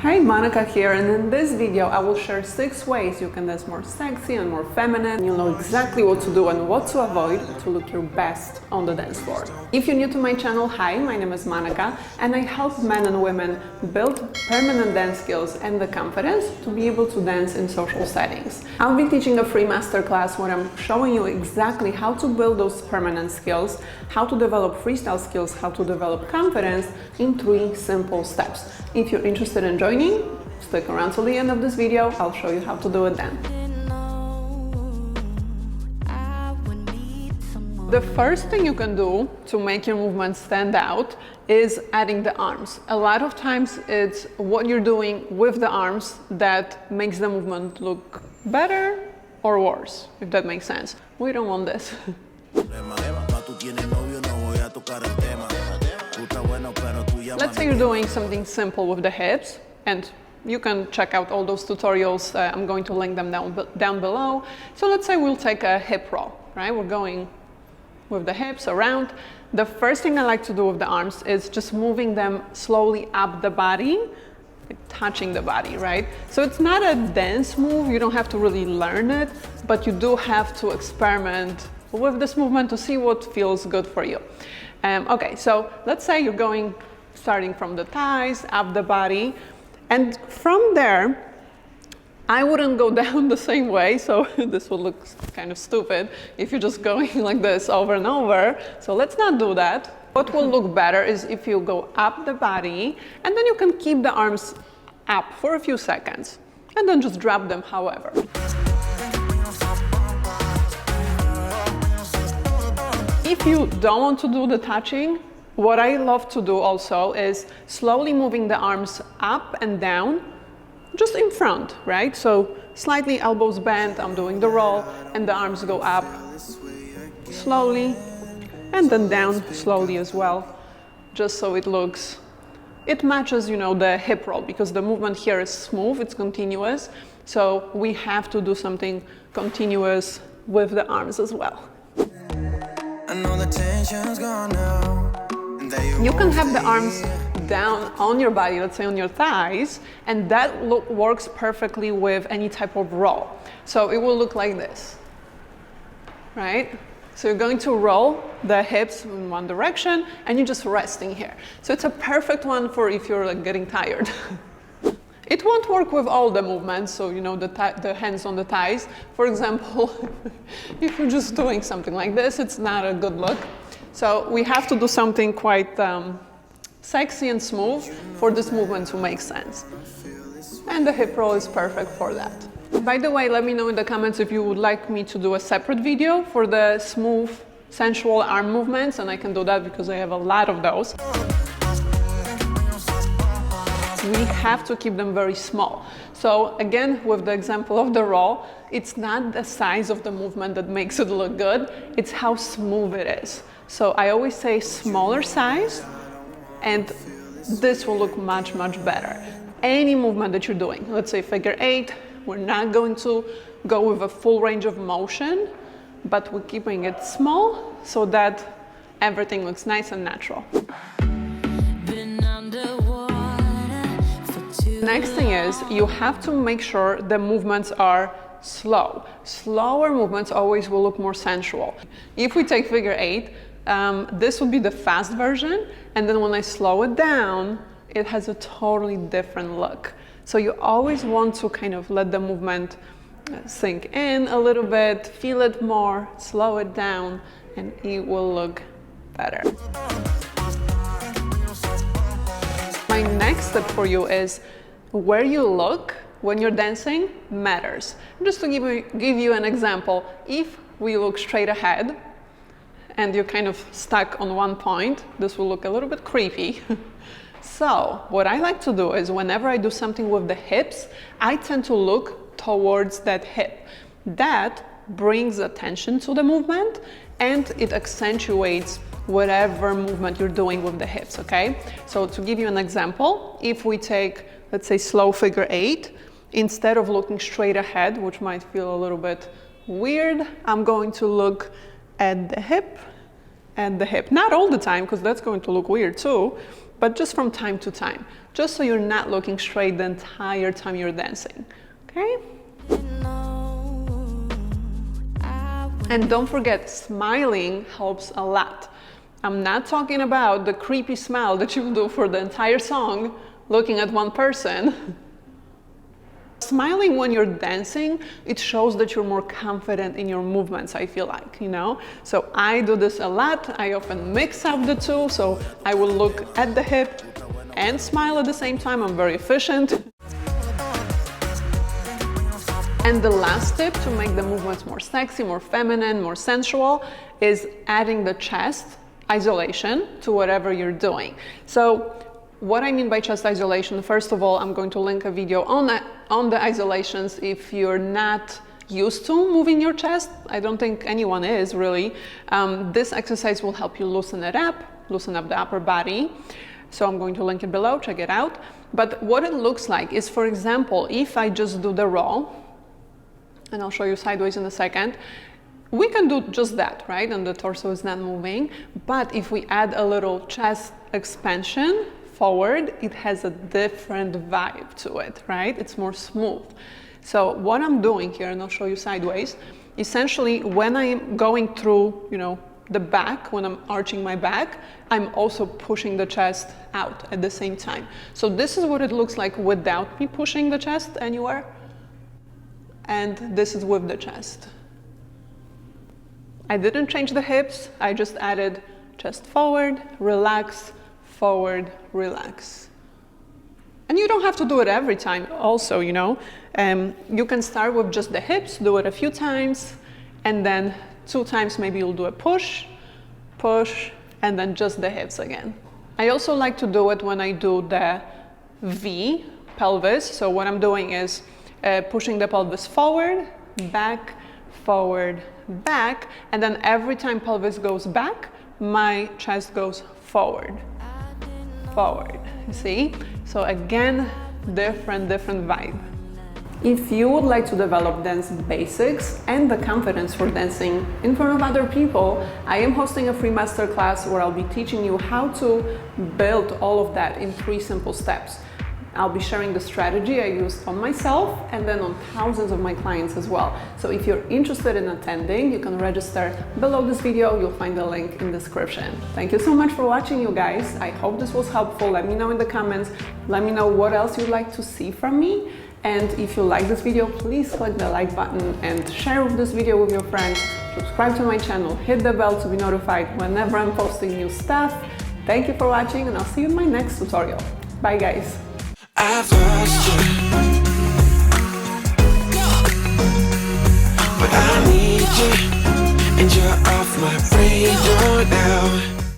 Hi, Monica here, and in this video I will share 6 ways you can dance more sexy and more feminine. You'll know exactly what to do and what to avoid to look your best on the dance floor. If you're new to my channel, hi, my name is Monica and I help men and women build permanent dance skills and the confidence to be able to dance in social settings. I'll be teaching a free masterclass where I'm showing you exactly how to build those permanent skills, how to develop freestyle skills, how to develop confidence in 3 simple steps. If you're interested in joining, stick around till the end of this video. I'll show you how to do it then. The first thing you can do to make your movement stand out is adding the arms. A lot of times it's what you're doing with the arms that makes the movement look better or worse, if that makes sense. We don't want this. Let's say you're doing something simple with the hips, and you can check out all those tutorials. I'm going to link them down below. So let's say we'll take a hip roll, right? We're going with the hips around. The first thing I like to do with the arms is just moving them slowly up the body, like touching the body, right? So it's not a dance move. You don't have to really learn it, but you do have to experiment with this movement to see what feels good for you. Okay, so let's say you're starting from the thighs, up the body, and from there, I wouldn't go down the same way, so this would look kind of stupid if you're just going like this over and over, so let's not do that. What will look better is if you go up the body, and then you can keep the arms up for a few seconds, and then just drop them however. If you don't want to do the touching, what I love to do also is slowly moving the arms up and down, just in front, right? So slightly elbows bent, I'm doing the roll, and the arms go up slowly, and then down slowly as well, just so it matches, you know, the hip roll, because the movement here is smooth, it's continuous, so we have to do something continuous with the arms as well. You can have the arms down on your body, let's say on your thighs, and that works perfectly with any type of roll. So it will look like this, right? So you're going to roll the hips in one direction and you're just resting here. So it's a perfect one for if you're like getting tired. It won't work with all the movements, so you know, the hands on the thighs. For example, if you're just doing something like this, it's not a good look. So we have to do something quite sexy and smooth for this movement to make sense. And the hip roll is perfect for that. By the way, let me know in the comments if you would like me to do a separate video for the smooth, sensual arm movements, and I can do that because I have a lot of those. We have to keep them very small. So again, with the example of the roll, it's not the size of the movement that makes it look good, it's how smooth it is. So I always say smaller size, and this will look much, much better. Any movement that you're doing, let's say figure 8, we're not going to go with a full range of motion, but we're keeping it small so that everything looks nice and natural. Next thing is, you have to make sure the movements are slow. Slower movements always will look more sensual. If we take figure 8, this would be the fast version, and then when I slow it down, it has a totally different look. So you always want to kind of let the movement sink in a little bit, feel it more, slow it down, and it will look better. My next step for you is where you look when you're dancing matters. Just to give you an example, if we look straight ahead and you're kind of stuck on one point, this will look a little bit creepy. So what I like to do is whenever I do something with the hips, I tend to look towards that hip. That brings attention to the movement and it accentuates whatever movement you're doing with the hips, okay? So to give you an example, if we take, let's say, slow figure 8, instead of looking straight ahead, which might feel a little bit weird, I'm going to look at the hip, and the hip. Not all the time, because that's going to look weird too, but just from time to time. just so you're not looking straight the entire time you're dancing, okay? And don't forget, smiling helps a lot. I'm not talking about the creepy smile that you do for the entire song, looking at one person. Smiling when you're dancing, it shows that you're more confident in your movements, I feel like, you know? So I do this a lot. I often mix up the two, so I will look at the hip and smile at the same time. I'm very efficient. And the last tip to make the movements more sexy, more feminine, more sensual is adding the chest isolation to whatever you're doing. So what I mean by chest isolation, first of all, I'm going to link a video on the isolations if you're not used to moving your chest. I don't think anyone is really. This exercise will help you loosen it up, loosen up the upper body. So I'm going to link it below, check it out. But what it looks like is, for example, if I just do the roll, and I'll show you sideways in a second, we can do just that, right? And the torso is not moving. But if we add a little chest expansion forward, it has a different vibe to it, right? It's more smooth. So what I'm doing here, and I'll show you sideways, essentially when I'm going through, you know, the back, when I'm arching my back, I'm also pushing the chest out at the same time. So this is what it looks like without me pushing the chest anywhere. And this is with the chest. I didn't change the hips, I just added chest forward, relax, forward, relax. And you don't have to do it every time also, you know. You can start with just the hips, do it a few times, and then 2 times maybe you'll do a push, push, and then just the hips again. I also like to do it when I do the V pelvis. So what I'm doing is pushing the pelvis forward, back, and then every time pelvis goes back, my chest goes forward, you see? So again, different vibe. If you would like to develop dance basics and the confidence for dancing in front of other people, I am hosting a free masterclass where I'll be teaching you how to build all of that in 3 simple steps. I'll be sharing the strategy I used on myself and then on thousands of my clients as well. So if you're interested in attending, you can register below this video. You'll find the link in the description. Thank you so much for watching, you guys. I hope this was helpful. Let me know in the comments. Let me know what else you'd like to see from me. And if you like this video, please click the like button and share this video with your friends. Subscribe to my channel, hit the bell to be notified whenever I'm posting new stuff. Thank you for watching, and I'll see you in my next tutorial. Bye, guys. I've lost you, but I need you, and you're off my radar now.